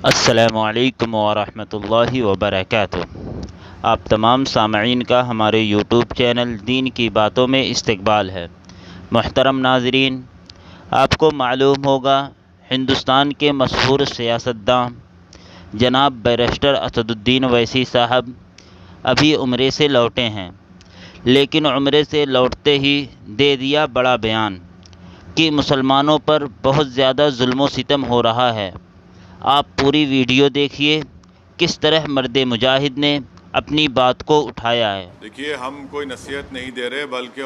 अस्सलामुअलैकुम वरहमतुल्लाहि वबरकातुहू। आप तमाम सामईन का हमारे यूट्यूब चैनल दीन की बातों में इस्तकबाल है। मुहतरम नाज़रीन, आपको मालूम होगा हिंदुस्तान के मशहूर सियासतदां जनाब बैरिस्टर असदुद्दीन वैसी साहब अभी उम्रे से लौटे हैं, लेकिन उम्रे से लौटते ही दे दिया बड़ा बयान कि मुसलमानों पर बहुत ज़्यादा जुल्म सितम हो रहा है। आप पूरी वीडियो देखिए किस तरह मर्द मुजाहिद ने अपनी बात को उठाया है। देखिए, हम कोई नसीहत नहीं दे रहे, बल्कि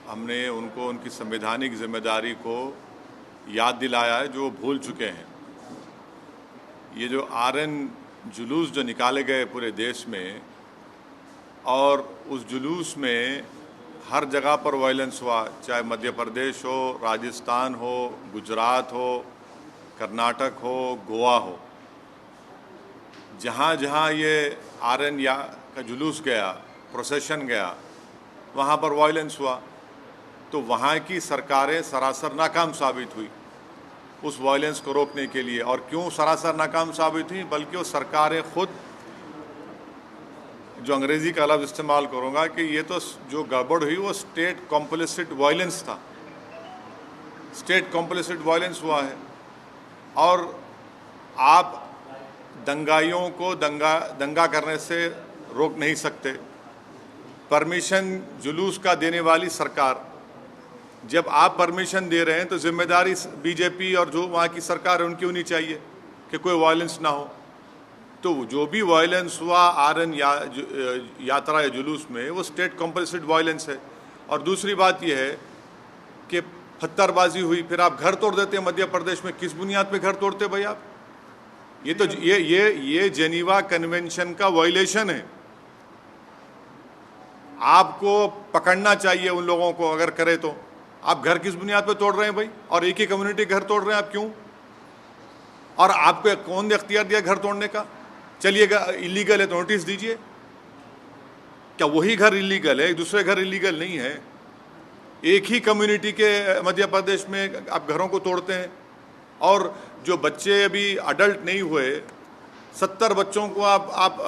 हमने उनको उनकी संवैधानिक जिम्मेदारी को याद दिलाया है जो भूल चुके हैं। ये जो आरएन जुलूस जो निकाले गए पूरे देश में, और उस जुलूस में हर जगह पर वायलेंस हुआ, चाहे मध्य प्रदेश हो, राजस्थान हो, गुजरात हो, कर्नाटक हो, गोवा हो, जहाँ जहाँ ये आरएन का जुलूस गया, प्रोसेशन गया, वहाँ पर वायलेंस हुआ। तो वहाँ की सरकारें सरासर नाकाम साबित हुई उस वायलेंस को रोकने के लिए। और क्यों सरासर नाकाम साबित हुई? बल्कि वो सरकारें खुद, जो अंग्रेज़ी का लफ्ज़ इस्तेमाल करूँगा, कि ये तो जो गड़बड़ हुई वो स्टेट कॉम्प्लिसिट वायलेंस था, स्टेट कॉम्प्लिसिट वायलेंस हुआ है। और आप दंगाइयों को दंगा करने से रोक नहीं सकते। परमिशन जुलूस का देने वाली सरकार, जब आप परमिशन दे रहे हैं तो जिम्मेदारी बीजेपी और जो वहाँ की सरकार है उनकी होनी चाहिए कि कोई वायलेंस ना हो। तो जो भी वायलेंस हुआ आरएन यात्रा या जुलूस में, वो स्टेट कॉम्पल्सिड वायलेंस है। और दूसरी बात यह है कि पत्थरबाजी हुई, फिर आप घर तोड़ देते हैं मध्य प्रदेश में। किस बुनियाद पे घर तोड़ते भाई आप? ये तो ये जेनीवा कन्वेंशन का वायलेशन है। आपको पकड़ना चाहिए उन लोगों को, अगर करे तो। आप घर किस बुनियाद पे तोड़ रहे हैं भाई? और एक ही कम्युनिटी घर तोड़ रहे हैं आप, क्यों? और आपको कौन ने अख्तियार दिया घर तोड़ने का? चलिएगा, इलीगल है तो नोटिस दीजिए। क्या वही घर इलीगल है, दूसरे घर इलीगल नहीं है? एक ही कम्युनिटी के मध्य प्रदेश में आप घरों को तोड़ते हैं। और जो बच्चे अभी अडल्ट नहीं हुए, 70 बच्चों को आप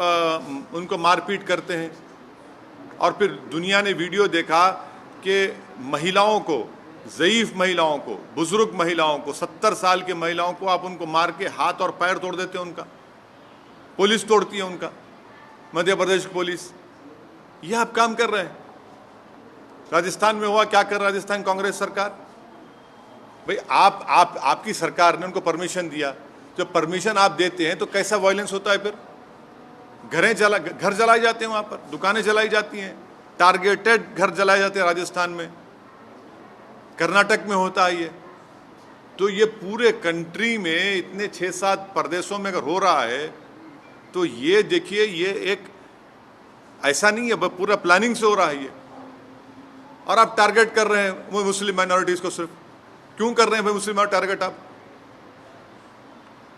उनको मारपीट करते हैं। और फिर दुनिया ने वीडियो देखा कि महिलाओं को, ज़ईफ़ महिलाओं को, बुज़ुर्ग महिलाओं को, 70 साल की महिलाओं को आप उनको मार के हाथ और पैर तोड़ देते हैं उनका। पुलिस तोड़ती है उनका, मध्य प्रदेश की पुलिस। ये आप काम कर रहे हैं। राजस्थान में हुआ, क्या कर राजस्थान कांग्रेस सरकार? भाई आपकी सरकार ने उनको परमिशन दिया। जब परमिशन आप देते हैं तो कैसा वायलेंस होता है फिर? घर जलाए जाते हैं, वहाँ पर दुकानें जलाई जाती हैं, टारगेटेड घर जलाए जाते हैं राजस्थान में, कर्नाटक में होता है ये। तो ये पूरे कंट्री में इतने 6-7 प्रदेशों में अगर हो रहा है, तो ये देखिए, ये एक ऐसा नहीं है, पूरा प्लानिंग से हो रहा है ये। और आप टारगेट कर रहे हैं वो मुस्लिम माइनॉरिटीज़ को। सिर्फ क्यों कर रहे हैं भाई मुस्लिम टारगेट आप?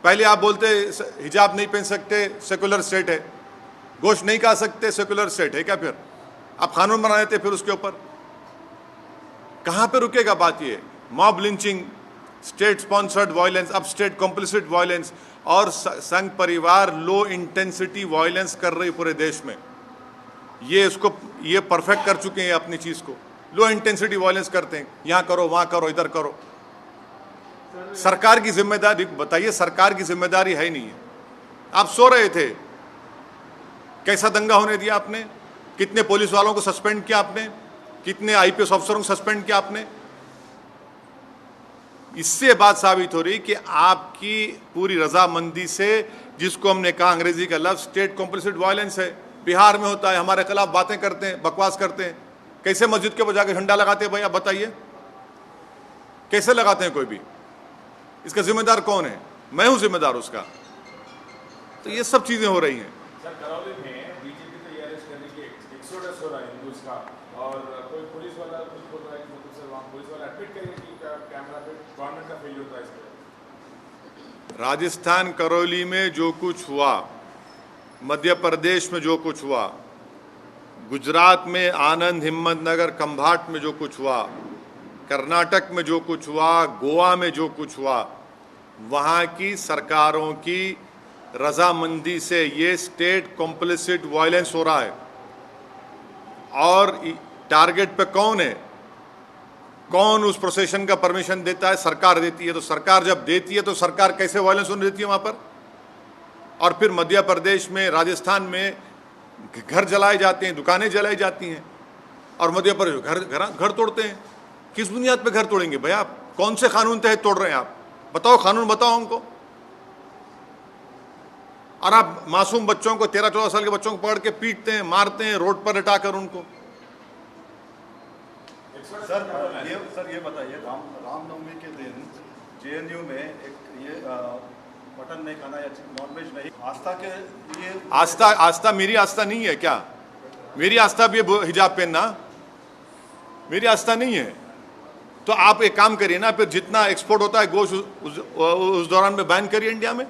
पहले आप बोलते हिजाब नहीं पहन सकते, सेकुलर स्टेट है। गोश्त नहीं खा सकते, सेकुलर स्टेट है क्या? फिर आप कानून बना देते फिर उसके ऊपर। कहाँ पे रुकेगा बात? ये mob lynching, state sponsored violence, अब स्टेट कॉम्प्लिसिट वायलेंस, और संघ परिवार लो इंटेंसिटी वायलेंस कर रही पूरे देश में। ये परफेक्ट कर चुके हैं अपनी चीज़ को। लो इंटेंसिटी वायलेंस करते हैं, यहाँ करो, वहाँ करो, इधर करो। सरकार की जिम्मेदारी बताइए? सरकार की जिम्मेदारी है ही नहीं है। आप सो रहे थे, कैसा दंगा होने दिया आपने? कितने पुलिस वालों को सस्पेंड किया आपने? कितने आईपीएस अफसरों को सस्पेंड किया आपने? इससे बात साबित हो रही कि आपकी पूरी रजामंदी से, जिसको हमने कहा अंग्रेजी का लफ्ज स्टेट कॉम्प्लिसिट वायलेंस है। बिहार में होता है, हमारे खिलाफ बातें करते हैं, बकवास करते हैं। कैसे मस्जिद के बजा के झंडा लगाते हैं भाई? आप बताइए, कैसे लगाते हैं कोई भी? इसका जिम्मेदार कौन है? मैं हूं जिम्मेदार उसका। तो ये सब चीजें हो रही हैं। सर, करौली में बीजेपी को ये अरेस्ट करने की एक्सोडस हो रहा है हिंदूज का, और कोई पुलिस वाला कुछ बोल रहा है कि मतलब सर वहाँ पुलिस वाला एडमिट करें कि कैमरा पे गवर्नमेंट का फेलियर होता है इसमें। राजस्थान करौली में जो कुछ हुआ, मध्य प्रदेश में जो कुछ हुआ, गुजरात में आनंद हिम्मतनगर खंभाट में जो कुछ हुआ, कर्नाटक में जो कुछ हुआ, गोवा में जो कुछ हुआ, वहाँ की सरकारों की रजामंदी से ये स्टेट कॉम्प्लिसिट वायलेंस हो रहा है। और टारगेट पे कौन है, कौन उस प्रोसेशन का परमिशन देता है? सरकार देती है। तो सरकार जब देती है तो सरकार कैसे वायलेंस होने देती है वहाँ पर? और फिर मध्य प्रदेश में, राजस्थान में घर जलाए जाते हैं, दुकानें जलाई जाती हैं, और मध्य प्रदेश घर तोड़ते हैं। किस बुनियाद पे घर तोड़ेंगे भाई? आप कौन से कानून तहत तोड़ रहे हैं? आप बताओ, कानून बताओ हमको। और आप मासूम बच्चों को, 13-14 साल के बच्चों को पकड़ के पीटते हैं, मारते हैं रोड पर लटाकर उनको। सर ये बताइए, रामनवमी के दिन जेएनयू में एक ये मटन नहीं खाना या नॉनवेज नहीं, आस्था के लिए आस्था मेरी आस्था नहीं है क्या? मेरी आस्था भी है हिजाब पहनना, मेरी आस्था नहीं है। तो आप एक काम करिए ना, फिर जितना एक्सपोर्ट होता है गोश्त उस दौरान में बैन करिए इंडिया में।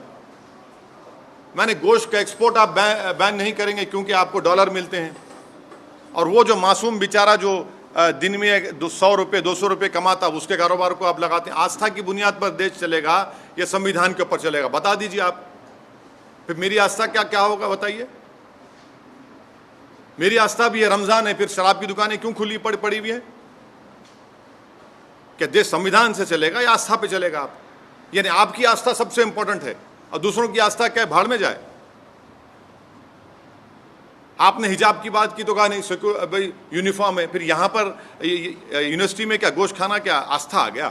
मैंने गोश्त का एक्सपोर्ट आप बैन नहीं करेंगे क्योंकि आपको डॉलर मिलते हैं, और वो जो मासूम बेचारा जो दिन में 100 रुपये 200 रुपये कमाता, उसके कारोबार को आप लगाते हैं। आस्था की बुनियाद पर देश चलेगा या संविधान के ऊपर चलेगा? बता दीजिए आप। फिर मेरी आस्था क्या क्या होगा बताइए? मेरी आस्था भी है रमजान है, फिर शराब की दुकानें क्यों खुली पड़ी हुई है? क्या देश संविधान से चलेगा या आस्था पे चलेगा? आप यानी आपकी आस्था सबसे इंपॉर्टेंट है और दूसरों की आस्था क्या भाड़ में जाए? आपने हिजाब की बात की तो कहा नहीं भाई यूनिफॉर्म है, फिर यहां पर यूनिवर्सिटी में क्या गोश्त खाना क्या आस्था आ गया?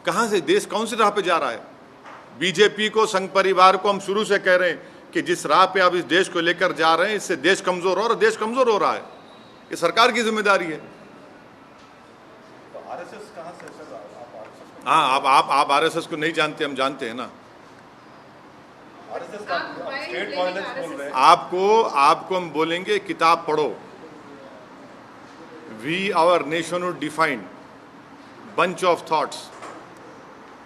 कहां से देश कौन सी राह पे जा रहा है? बीजेपी को, संघ परिवार को हम शुरू से कह रहे हैं कि जिस राह पे आप इस देश को लेकर जा रहे हैं, इससे देश कमजोर हो, और देश कमजोर हो रहा है। ये सरकार की जिम्मेदारी है। तो आरएसएस कहां से सर? हाँ, आप आरएसएस को नहीं जानते, हम जानते हैं ना। आरएसएस का स्टेट वायलेंस बोल रहे हैं। आपको हम बोलेंगे किताब पढ़ो, we our nation defined bunch of thoughts.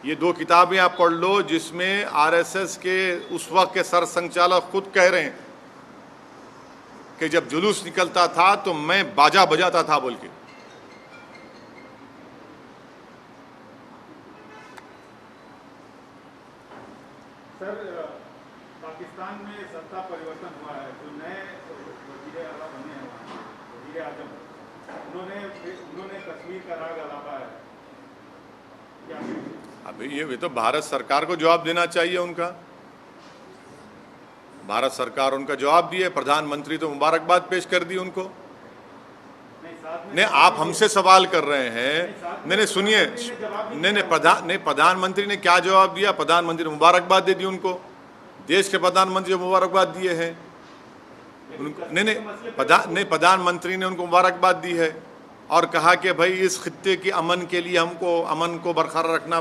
ये 2 किताबें आप पढ़ लो जिसमें आरएसएस के उस वक्त के सर संचालक खुद कह रहे हैं कि जब जुलूस निकलता था तो मैं बाजा बजाता था बोल के। सर, पाकिस्तान में सत्ता परिवर्तन हुआ है, जो नए वज़ीर आला बने हैं वहाँ, वज़ीर आज़म, उन्होंने कश्मीर का राग अलापा है। क्या अभी ये तो भारत सरकार को जवाब देना चाहिए उनका। भारत सरकार उनका जवाब दिए, प्रधानमंत्री तो मुबारकबाद पेश कर दी उनको। नहीं, आप हमसे सवाल कर रहे हैं। नहीं सुनिए, नहीं प्रधानमंत्री ने क्या जवाब दिया? प्रधानमंत्री ने मुबारकबाद दे दी उनको। देश के प्रधानमंत्री जो मुबारकबाद दिए हैं नहीं, प्रधानमंत्री ने उनको मुबारकबाद दी है और कहा कि भाई इस खित्ते के अमन के लिए हमको अमन को बरकरार रखना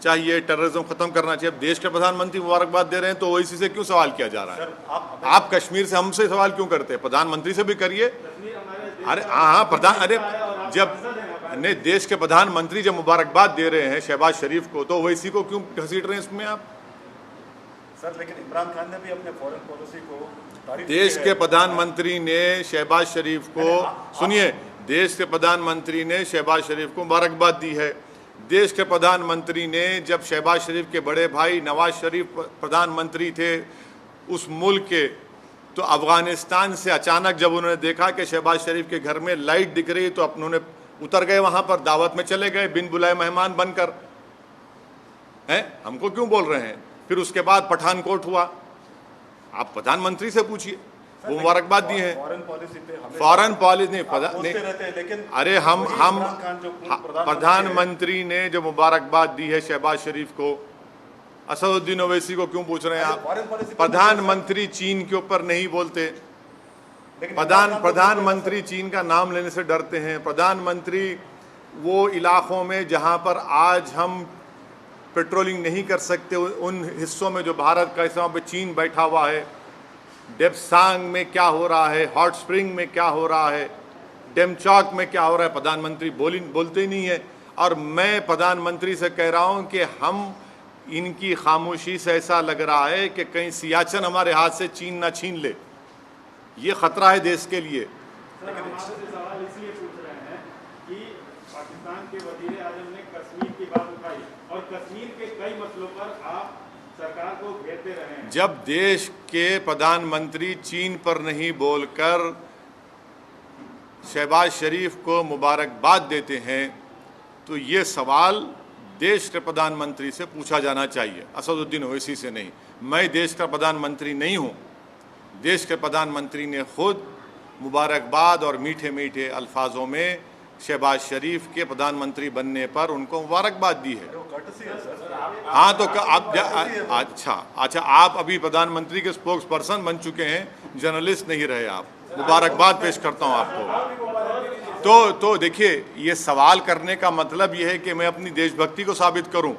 चाहिए, टेररिज्म खत्म करना चाहिए। अब देश के प्रधानमंत्री मुबारकबाद दे रहे हैं तो ओवैसी से क्यों सवाल किया जा रहा है? आप कश्मीर से हमसे सवाल क्यों करते हैं? प्रधानमंत्री से भी करिए। अरे हाँ, जब ने देश के प्रधानमंत्री जब मुबारकबाद दे रहे हैं शहबाज शरीफ को, तो ओवैसी को क्यों घसीट रहे हैं इसमें आप? सर, लेकिन इमरान खान ने भी अपने फॉरेन पॉलिसी को देश के प्रधानमंत्री ने शहबाज शरीफ को, सुनिए, देश के प्रधानमंत्री ने शहबाज शरीफ को मुबारकबाद दी है। देश के प्रधानमंत्री ने, जब शहबाज शरीफ के बड़े भाई नवाज शरीफ प्रधानमंत्री थे उस मुल्क के, तो अफगानिस्तान से अचानक जब उन्होंने देखा कि शहबाज शरीफ के घर में लाइट दिख रही तो उन्होंने उतर गए, वहां पर दावत में चले गए बिन बुलाए मेहमान बनकर। हैं, हमको क्यों बोल रहे हैं? फिर उसके बाद पठानकोट हुआ, आप प्रधानमंत्री से पूछिए, वो मुबारकबाद दी है। फॉरेन पॉलिसी नहीं, लेकिन अरे हम प्रधानमंत्री ने जो मुबारकबाद दी है शहबाज शरीफ को, असदुद्दीन ओवैसी को क्यों पूछ रहे हैं आप? प्रधानमंत्री चीन के ऊपर नहीं बोलते। प्रधानमंत्री चीन का नाम लेने से डरते हैं। प्रधानमंत्री वो इलाकों में जहां पर आज हम पेट्रोलिंग नहीं कर सकते, उन हिस्सों में जो भारत का हिस्सा पे चीन बैठा हुआ है, डेप्सांग में क्या हो रहा है, हॉट स्प्रिंग में क्या हो रहा है, डेमचौक में क्या हो रहा है, प्रधानमंत्री बोलते ही नहीं है। और मैं प्रधानमंत्री से कह रहा हूं कि हम इनकी खामोशी से ऐसा लग रहा है कि कहीं सियाचिन हमारे हाथ से चीन ना छीन ले। ये खतरा है देश के लिए। सवाल इसलिए पूछ रहे हैं कि पाकिस्तान के वज़ीर आज़म ने कश्मीर की बात उठाई और कश्मीर के कई मसलों पर आप सरकार को घेरते रहे हैं। जब देश के प्रधानमंत्री चीन पर नहीं बोलकर शहबाज शरीफ को मुबारकबाद देते हैं तो ये सवाल देश के प्रधानमंत्री से पूछा जाना चाहिए, असदुद्दीन ओवैसी से नहीं। मैं देश का प्रधानमंत्री नहीं हूँ। देश के प्रधानमंत्री ने खुद मुबारकबाद और मीठे मीठे अल्फाजों में शहबाज शरीफ के प्रधानमंत्री बनने पर उनको मुबारकबाद दी है। हाँ तो आप अच्छा आप अभी प्रधानमंत्री के स्पोक्स पर्सन बन चुके हैं, जर्नलिस्ट नहीं रहे आप। मुबारकबाद पेश करता हूँ आपको। तो देखिए, ये सवाल करने का मतलब ये है कि मैं अपनी देशभक्ति को साबित करूं।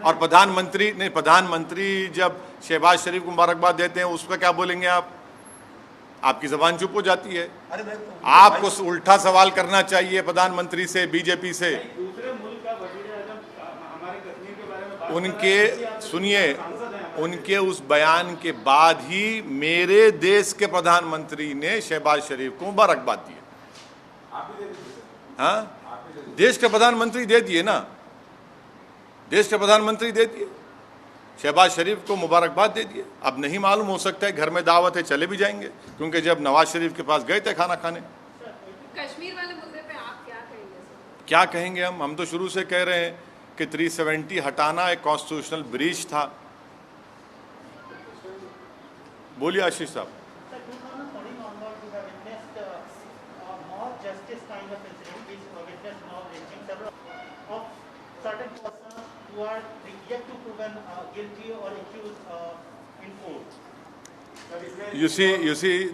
और प्रधानमंत्री जब शहबाज शरीफ को मुबारकबाद देते हैं उसका क्या बोलेंगे आप? आपकी जबान चुप हो जाती है। आपको उल्टा सवाल करना चाहिए प्रधानमंत्री से, बीजेपी से। दूसरे मुल्क का वज़ीर-ए-आज़म हमारे कश्मीर के बारे में बात उनके सुनिए, उनके उस बयान के बाद ही मेरे देश के प्रधानमंत्री ने शहबाज शरीफ को मुबारकबाद दी। हाँ, देश के प्रधानमंत्री दे दिए ना, देश के प्रधानमंत्री दे दिए, शहबाज शरीफ को मुबारकबाद दे दिए। अब नहीं मालूम, हो सकता है घर में दावत है, चले भी जाएंगे, क्योंकि जब नवाज शरीफ के पास गए थे खाना खाने। कश्मीर वाले मुद्दे पे आप क्या कहेंगे? क्या कहेंगे हम तो शुरू से कह रहे हैं कि 370 हटाना एक कॉन्स्टिट्यूशनल ब्रीच था। बोलिए आशीष साहब। You see,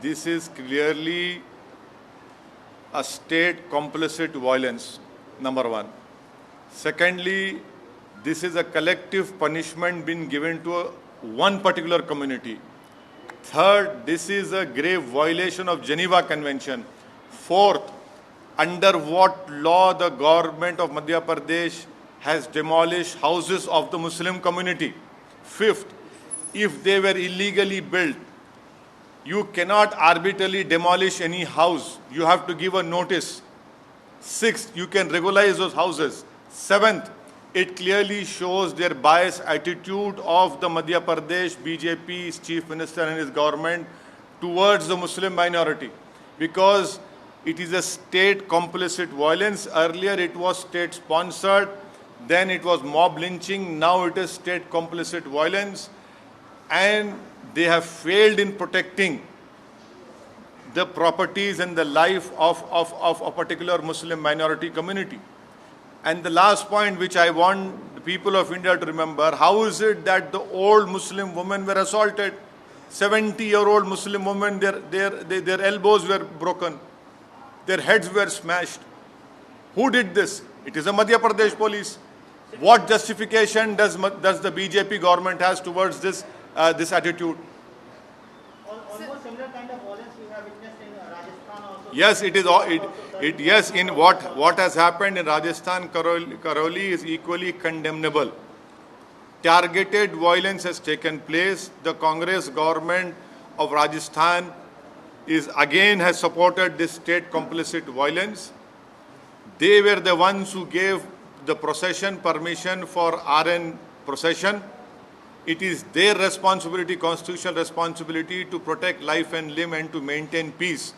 this is clearly a state complicit violence, number one. Secondly, this is a collective punishment being given to one particular community. Third, this is a grave violation of Geneva Convention. Fourth, under what law the government of Madhya Pradesh has demolished houses of the Muslim community. Fifth, if they were illegally built, you cannot arbitrarily demolish any house. You have to give a notice. Sixth, you can regularize those houses. Seventh, it clearly shows their biased attitude of the Madhya Pradesh BJP's chief minister and his government towards the Muslim minority, because it is a state complicit violence. Earlier it was state sponsored, then it was mob lynching, now it is state complicit violence, and they have failed in protecting the properties and the life of a particular Muslim minority community. And the last point which I want the people of India to remember, how is it that the old Muslim women were assaulted? 70-year-old Muslim women, their elbows were broken, their heads were smashed. Who did this? It is the Madhya Pradesh police. What justification does the BJP government has towards this attitude? Almost similar kind of violence we have witnessed in Rajasthan also. Yes, it is. Yes, in what has happened in Rajasthan, Karoli is equally condemnable. Targeted violence has taken place. The Congress government of Rajasthan has supported this state complicit violence. They were the ones who gave the procession permission for RN procession. It is their responsibility, constitutional responsibility, to protect life and limb and to maintain peace,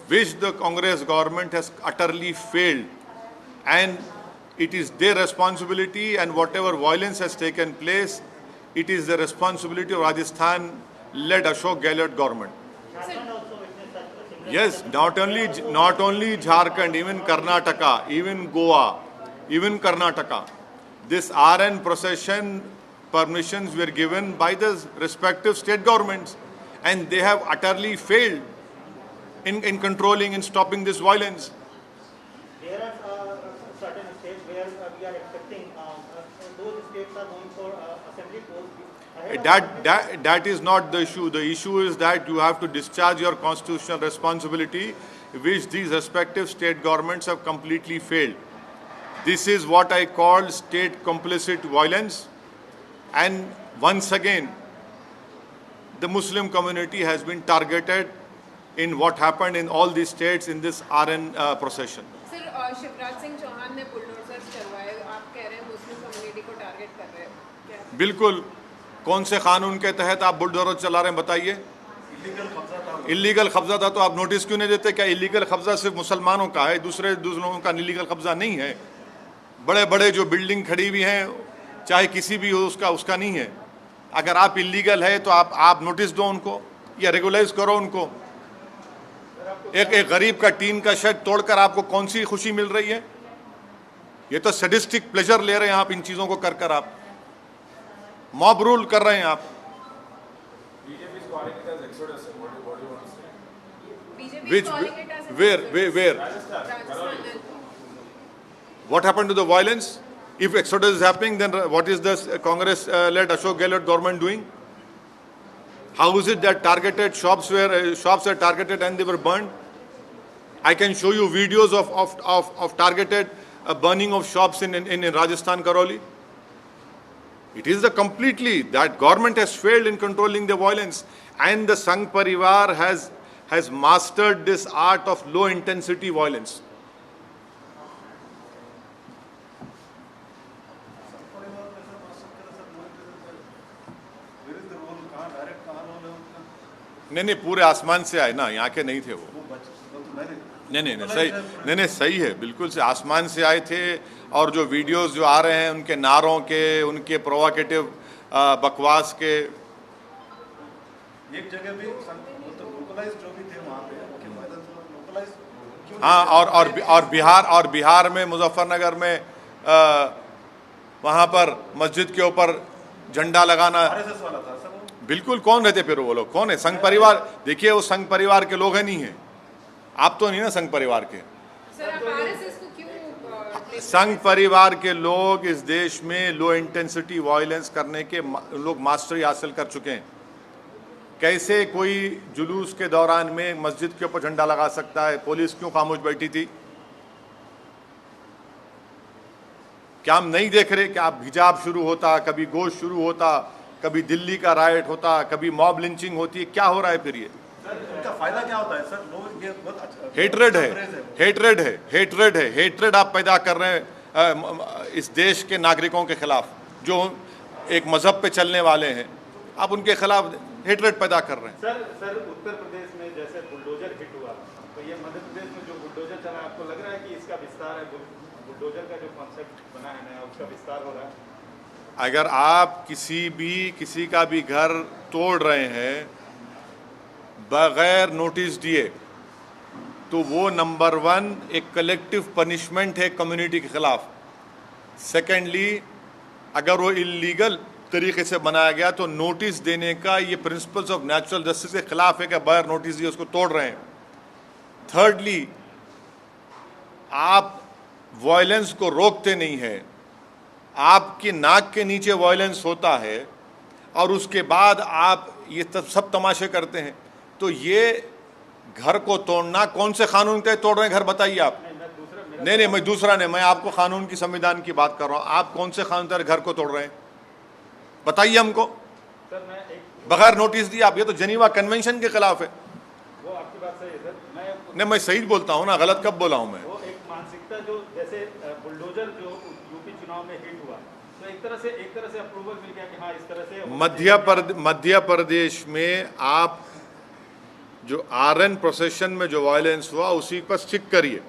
which the Congress government has utterly failed. And it is their responsibility, and whatever violence has taken place, it is the responsibility of Rajasthan-led Ashok Gehlot government. Jharkhand also witnessed such a similar. Yes, not only Jharkhand, even Karnataka, even Goa, even Karnataka. This RN procession permissions were given by the respective state governments, and they have utterly failed in controlling and stopping this violence. There are certain states where we are expecting those states are going for assembly polls. That is not the issue. The issue is that you have to discharge your constitutional responsibility, which these respective state governments have completely failed. This is what I call state complicit violence. And once again, the Muslim community has been targeted in what happened in all these states in this RN procession. Sir Shivraj Singh Chouhan ने bulldozers चलवाए, आप कह रहे हैं मुस्लिम को target कर रहे हो क्या? बिल्कुल। कौन से कानून के तहत आप बुलडोजर चला रहे हैं बताइए? इलीगल कब्जा था तो आप नोटिस क्यों नहीं देते? क्या इलीगल कब्जा सिर्फ मुसलमानों का है, दूसरे लोगों का इलीगल कब्जा नहीं है? बड़े बड़े जो बिल्डिंग खड़ी हुई हैं, चाहे किसी भी हो, उसका नहीं है। अगर आप इलीगल है तो आप नोटिस दो उनको या रेगुलाइज करो उनको। एक गरीब का टीन का शेड तोड़कर आपको कौन सी खुशी मिल रही है? ये तो सैडिस्टिक प्लेजर ले रहे हैं आप इन चीजों को कर आप मॉब रूल कर रहे हैं आप। BJP is calling it as exodus. What do you want to say? BJP Which is calling it as where? Rajasthan. What happened to the violence? If exodus is happening, then what is the Congress-led Ashok Gehlot government doing? How is it that targeted shops were targeted and they were burned? I can show you videos of targeted burning of shops in Rajasthan, Karoli. It is that government has failed in controlling the violence, and the Sangh Parivar has mastered this art of low intensity violence. नहीं, पूरे आसमान से आए ना, यहाँ के नहीं थे वो। नहीं, सही है, बिल्कुल से आसमान से आए थे। और जो वीडियोस जो आ रहे हैं उनके नारों के, उनके प्रोवोकेटिव बकवास के, एक जगह भी लोकलाइज जो भी थे वहाँ पे लोकलाइज क्यों? हाँ, और बिहार में मुजफ्फरनगर में वहाँ पर मस्जिद के ऊपर झंडा लगाना RSS वाला था सर वो। बिल्कुल। कौन रहते फिर वो लोग? कौन है? संघ परिवार। देखिए, वो संघ परिवार के लोग हैं, नहीं है? आप तो नहीं ना संघ परिवार के। सर, आप RSS को क्यों? संघ परिवार के लोग इस देश में लो इंटेंसिटी वायलेंस करने के लोग मास्टरी हासिल कर चुके हैं। कैसे कोई जुलूस के दौरान में मस्जिद के ऊपर झंडा लगा सकता है? पुलिस क्यों खामोश बैठी थी? क्या हम नहीं देख रहे कि आप हिजाब शुरू होता, कभी गोश्त शुरू होता, कभी दिल्ली का राइट होता, कभी मॉब लिंचिंग होती है? क्या हो रहा है फिर ये? इनका फायदा क्या होता है सर? लोग ये बहुत अच्छा हेट्रेड आप पैदा कर रहे हैं इस देश के नागरिकों के खिलाफ, जो एक मजहब पे चलने वाले हैं। आप उनके खिलाफ हेट्रेड पैदा कर रहे हैं। सर उत्तर प्रदेश में जैसे बुलडोजर हिट हुआ, तो ये मध्य प्रदेश में जो बुलडोजर चला, आपको लग रहा है कि इसका विस्तार है? बुलडोजर का जो कॉन्सेप्ट बना है नया, उसका विस्तार हो रहा है? अगर आप किसी का भी घर तोड़ रहे हैं बगैर नोटिस दिए, तो वो नंबर 1 एक कलेक्टिव पनिशमेंट है कम्युनिटी के खिलाफ। सेकेंडली, अगर वो इलीगल तरीके से बनाया गया तो नोटिस देने का ये प्रिंसिपल्स ऑफ नेचुरल जस्टिस के खिलाफ है कि बगैर नोटिस दिए उसको तोड़ रहे हैं। थर्डली, आप वायलेंस को रोकते नहीं है, आपकी नाक के नीचे वायलेंस होता है और उसके बाद आप ये सब तमाशे करते हैं। तो ये घर को तोड़ना कौन से कानून के तोड़ रहे हैं घर? बताइए आप। नहीं, मैं दूसरा नहीं, मैं आपको कानून की, संविधान की बात कर रहा हूँ। आप कौन से कानून के घर को तोड़ रहे हैं? बताइए हमको। बगैर नोटिस दिए आप, ये तो जेनीवा कन्वेंशन के खिलाफ है। वो आपकी बात सही है सर। नहीं, मैं सही बोलता हूँ ना, गलत कब बोला हूँ मैं? वो एक मानसिकता जो जैसे बुलडोजर जो यूपी चुनाव में हिट हुआ, तो एक तरह से अप्रूवल मिल गया कि हाँ इस तरह से। मध्य प्रदेश में आप जो RN प्रोसेशन में जो वायलेंस हुआ उसी पर स्टिक करिए।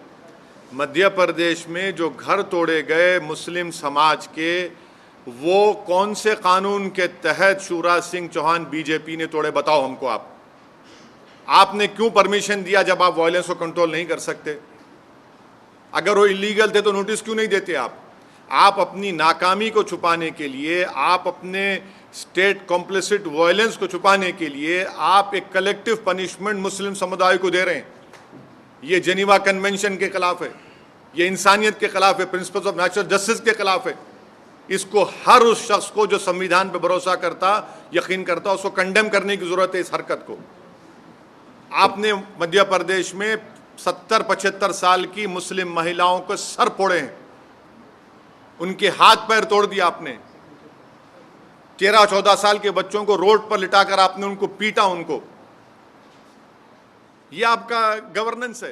मध्य प्रदेश में जो घर तोड़े गए मुस्लिम समाज के, वो कौन से कानून के तहत शिवराज सिंह चौहान बीजेपी ने तोड़े? बताओ हमको। आपने क्यों परमिशन दिया जब आप वायलेंस को कंट्रोल नहीं कर सकते? अगर वो इलीगल थे तो नोटिस क्यों नहीं देते आप अपनी नाकामी को छुपाने के लिए, आप अपने स्टेट कॉम्प्लिसिट वायलेंस को छुपाने के लिए आप एक कलेक्टिव पनिशमेंट मुस्लिम समुदाय को दे रहे हैं। ये जेनीवा कन्वेंशन के खिलाफ है, ये इंसानियत के खिलाफ है, प्रिंसिपल्स ऑफ नेचुरल जस्टिस के खिलाफ है। इसको हर उस शख्स को जो संविधान पर भरोसा करता, यकीन करता, उसको कंडेम करने की जरूरत है इस हरकत को। आपने मध्य प्रदेश में 70-75 साल की मुस्लिम महिलाओं को सर फोड़े हैं, उनके हाथ पैर तोड़ दिया आपने। 13-14 साल के बच्चों को रोड पर लिटाकर आपने उनको पीटा। ये आपका गवर्नेंस है।